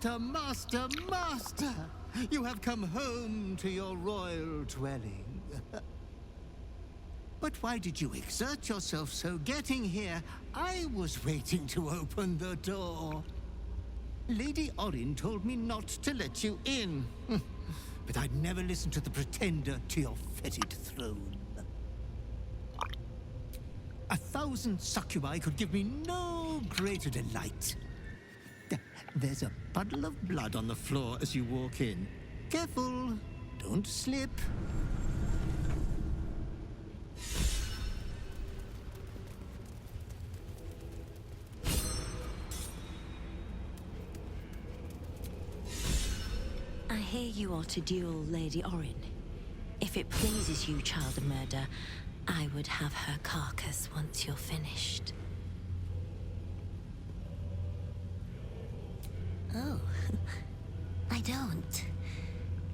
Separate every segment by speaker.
Speaker 1: Master, master, master! You have come home to your royal dwelling. But why did you exert yourself so getting here? I was waiting to open the door. Lady Orin told me not to let you in. But I'd never listen to the pretender to your fetid throne. 1,000 succubi could give me no greater delight. There's a puddle of blood on the floor as you walk in. Careful, don't slip.
Speaker 2: I hear you are to duel Lady Orin. If it pleases you, child of murder, I would have her carcass once you're finished. Oh, I don't.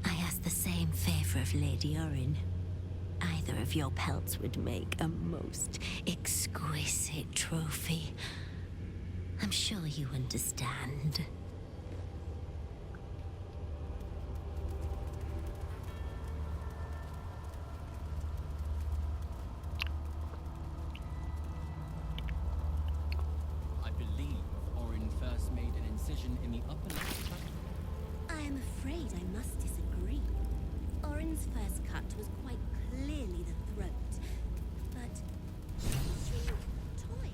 Speaker 2: I ask the same favor of Lady Orin. Either of your pelts would make a most exquisite trophy. I'm sure you understand.
Speaker 3: In the upper left cut?
Speaker 4: I am afraid I must disagree. Orin's first cut was quite clearly the throat, but she toy.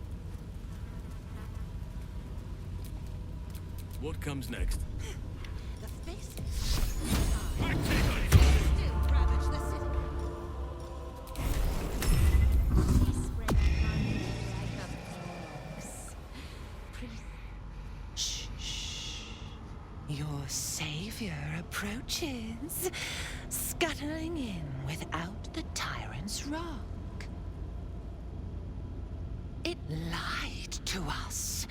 Speaker 3: What comes next?
Speaker 4: The faces.
Speaker 3: My take on it!
Speaker 4: Still ravage the city. She spread honey like a fox.
Speaker 5: Your savior approaches, scuttling in without the tyrant's rock. It lied to us,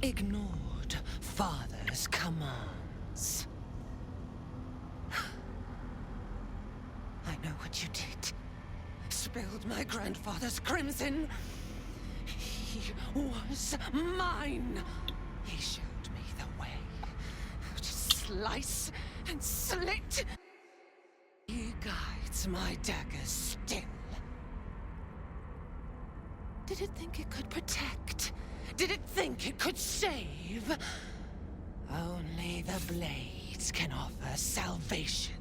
Speaker 5: ignored father's commands. I know what you did. Spilled my grandfather's crimson. He was mine. He showed me the way. Slice and slit. He guides my daggers still. Did it think it could protect? Did it think it could save? Only the blades can offer salvation.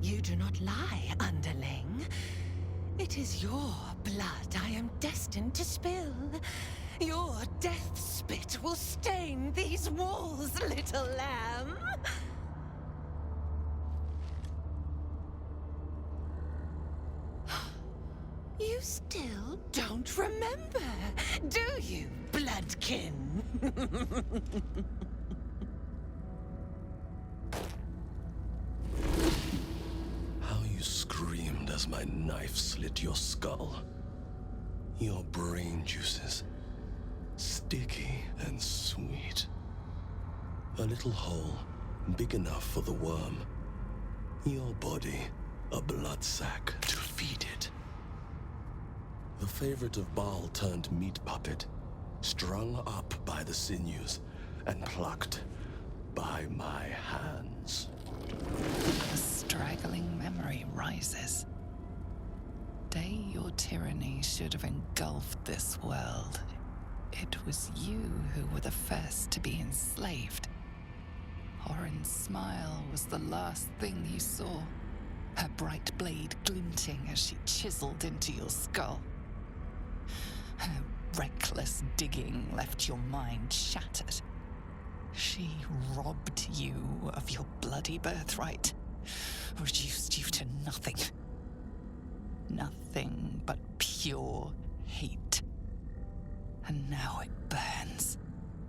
Speaker 5: You do not lie, underling. It is your blood I am destined to spill. Your death spit will stain these walls, little lamb. You still don't remember, do you, bloodkin?
Speaker 6: Screamed as my knife slit your skull. Your brain juices, sticky and sweet. A little hole, big enough for the worm. Your body, a blood sack to feed it. The favorite of Baahl turned meat puppet, strung up by the sinews and plucked by my hands.
Speaker 7: A straggling memory rises. Day your tyranny should have engulfed this world. It was you who were the first to be enslaved. Orin's smile was the last thing you saw, her bright blade glinting as she chiseled into your skull. Her reckless digging left your mind shattered. She robbed you of your bloody birthright, reduced you to nothing. Nothing but pure hate. And now it burns,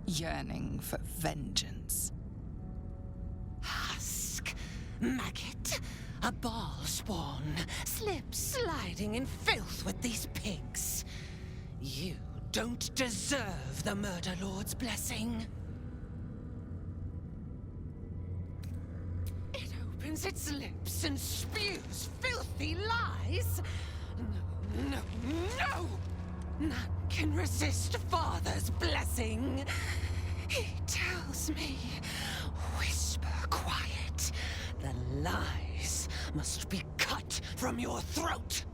Speaker 7: yearning for vengeance.
Speaker 5: Husk, maggot, A Baahl spawn, sliding in filth with these pigs. You don't deserve the Murder Lord's blessing. It opens its lips and spews filthy lies. No, no, no! None can resist Father's blessing. He tells me, whisper quiet, the lies must be cut from your throat.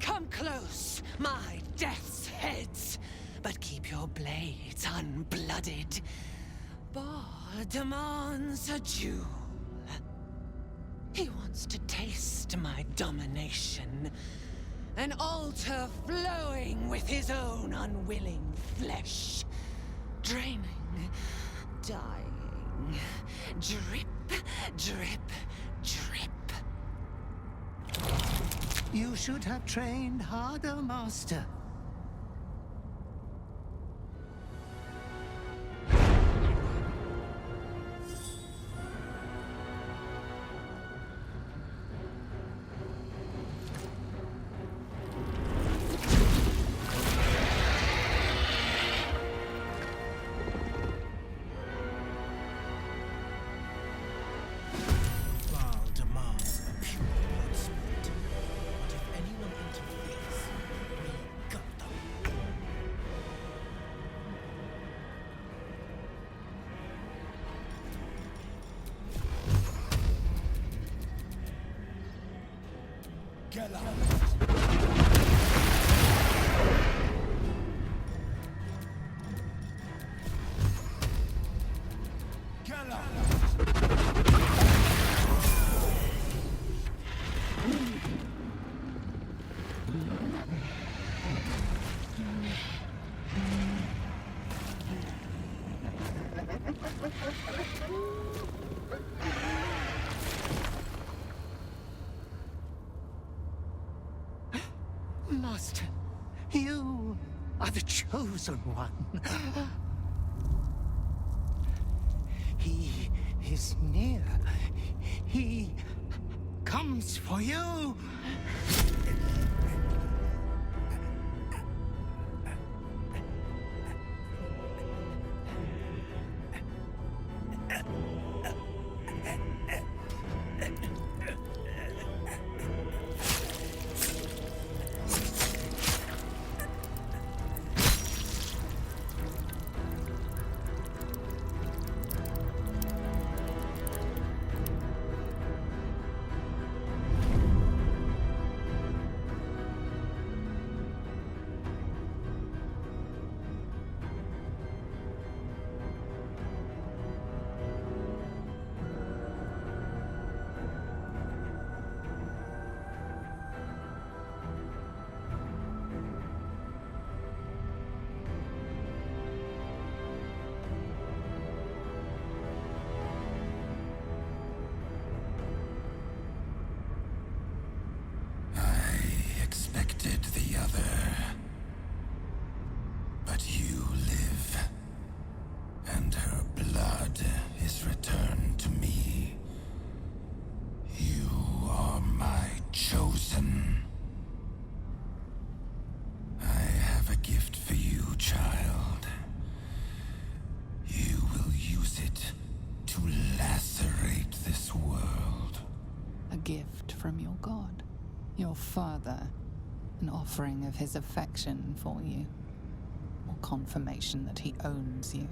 Speaker 5: Come close, my death's heads, but keep your blades unblooded. Baahl demands a jewel. He wants to taste my domination. An altar flowing with his own unwilling flesh. Draining, dying, drip, drip, drip.
Speaker 1: You should have trained harder, Master.
Speaker 8: Baahl demands a pure blood split. But if anyone interferes, we gut them. Get out! Get out!
Speaker 1: Master, you are the chosen one. He is near. He comes for you.
Speaker 9: Expected the other, but you live, and her blood is returned to me. You are my chosen. I have a gift for you, child. You will use it to lacerate this world.
Speaker 7: A gift from your god, your father. An offering of his affection for you, or confirmation that he owns you.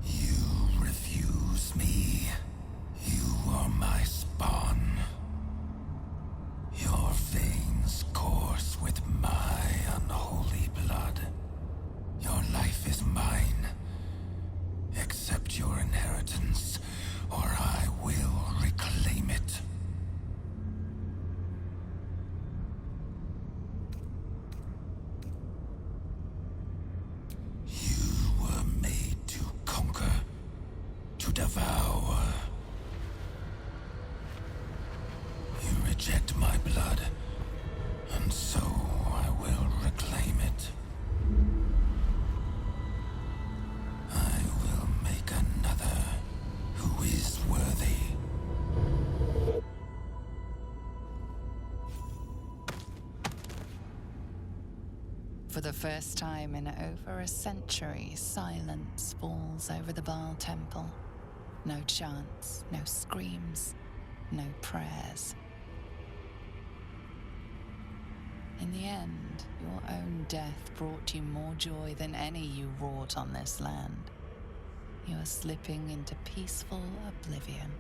Speaker 9: You refuse me. You are my spawn. Your veins course with my unholy blood. Your life is mine. Accept your inheritance, or I will reclaim it. You were made to conquer, to devour. You reject my blood, and so I will reclaim it. I will make a
Speaker 7: For the first time in over a century, silence falls over the Baahl temple. No chants, no screams, no prayers. In the end, your own death brought you more joy than any you wrought on this land. You are slipping into peaceful oblivion.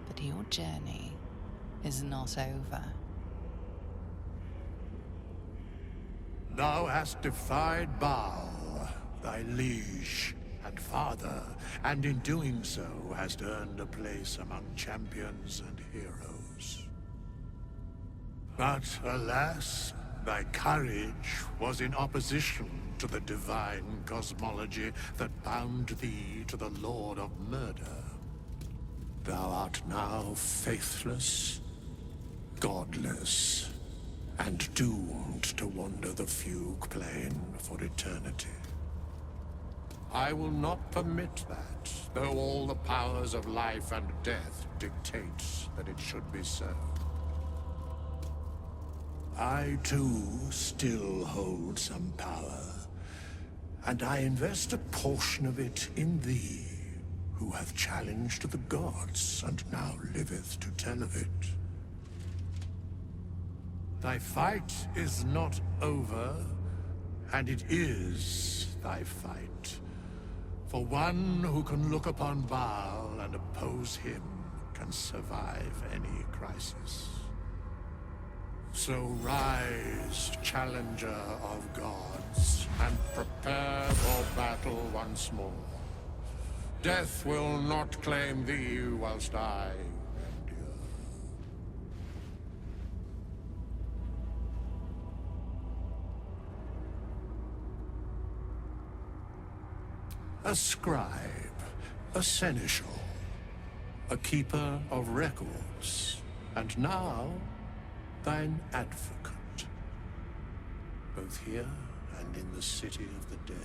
Speaker 7: But your journey is not over.
Speaker 10: Thou hast defied Baahl, thy liege and father, and in doing so hast earned a place among champions and heroes. But alas, thy courage was in opposition to the divine cosmology that bound thee to the Lord of Murder. Thou art now faithless, godless, and doomed to wander the fugue plane for eternity. I will not permit that, though all the powers of life and death dictate that it should be so. I, too, still hold some power, and I invest a portion of it in thee, who hath challenged the gods and now liveth to tell of it. Thy fight is not over, and it is thy fight. For one who can look upon Baahl and oppose him can survive any crisis. So rise, challenger of gods, and prepare for battle once more. Death will not claim thee whilst I endure. A scribe, a seneschal, a keeper of records, and now thine advocate, both here and in the city of the dead.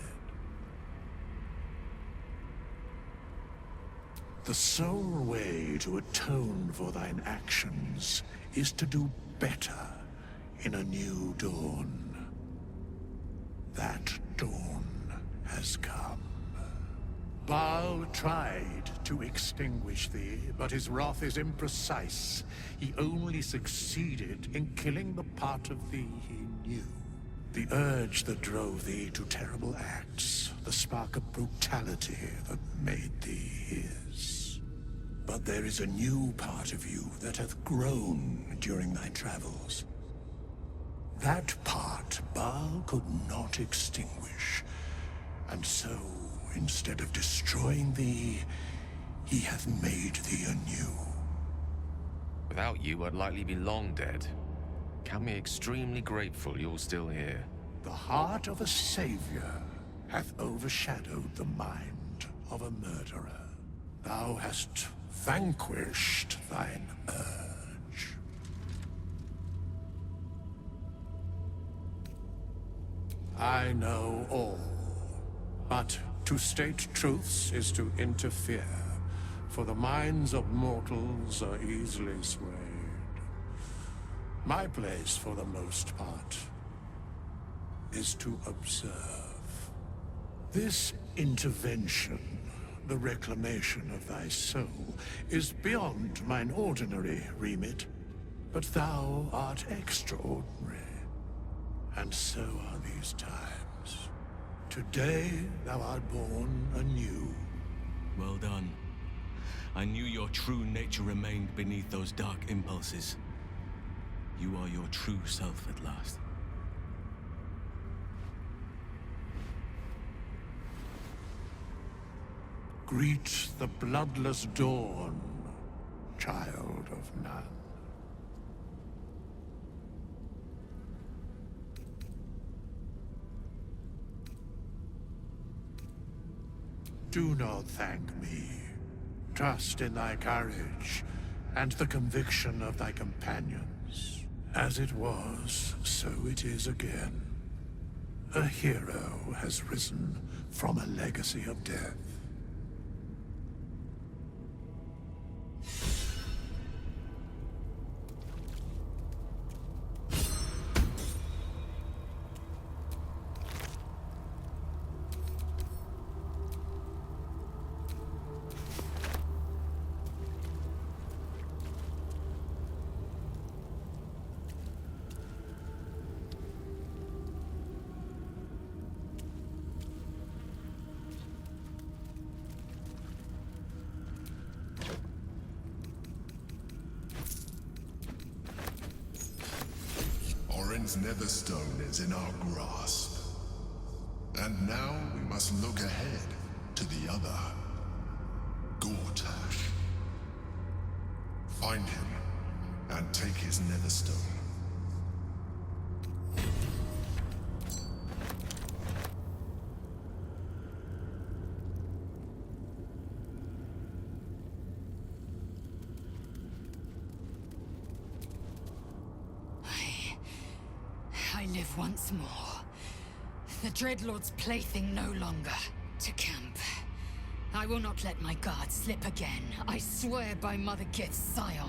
Speaker 10: The sole way to atone for thine actions is to do better in a new dawn. That dawn has come. Baahl tried to extinguish thee, but his wrath is imprecise. He only succeeded in killing the part of thee he knew. The urge that drove thee to terrible acts, the spark of brutality that made thee his. But there is a new part of you that hath grown during thy travels. That part Baahl could not extinguish, and so, instead of destroying thee, he hath made thee anew.
Speaker 11: Without you, I'd likely be long dead. Count me extremely grateful you're still here.
Speaker 10: The heart of a savior hath overshadowed the mind of a murderer. Thou hast vanquished thine urge. I know all, but to state truths is to interfere, for the minds of mortals are easily swayed. My place, for the most part, is to observe. This intervention, the reclamation of thy soul, is beyond mine ordinary remit, but thou art extraordinary, and so are these times. Today thou art born anew.
Speaker 3: Well done. I knew your true nature remained beneath those dark impulses. You are your true self at last.
Speaker 10: Greet the bloodless dawn, child of none. Do not thank me. Trust in thy courage and the conviction of thy companions. As it was, so it is again. A hero has risen from a legacy of death.
Speaker 12: Dreadlord's Netherstone is in our grasp. And now we must look ahead to the other. Gortash. Find him and take his Netherstone.
Speaker 13: I live once more. The Dreadlord's plaything no longer. To camp. I will not let my guard slip again. I swear by Mother Gith's Scion.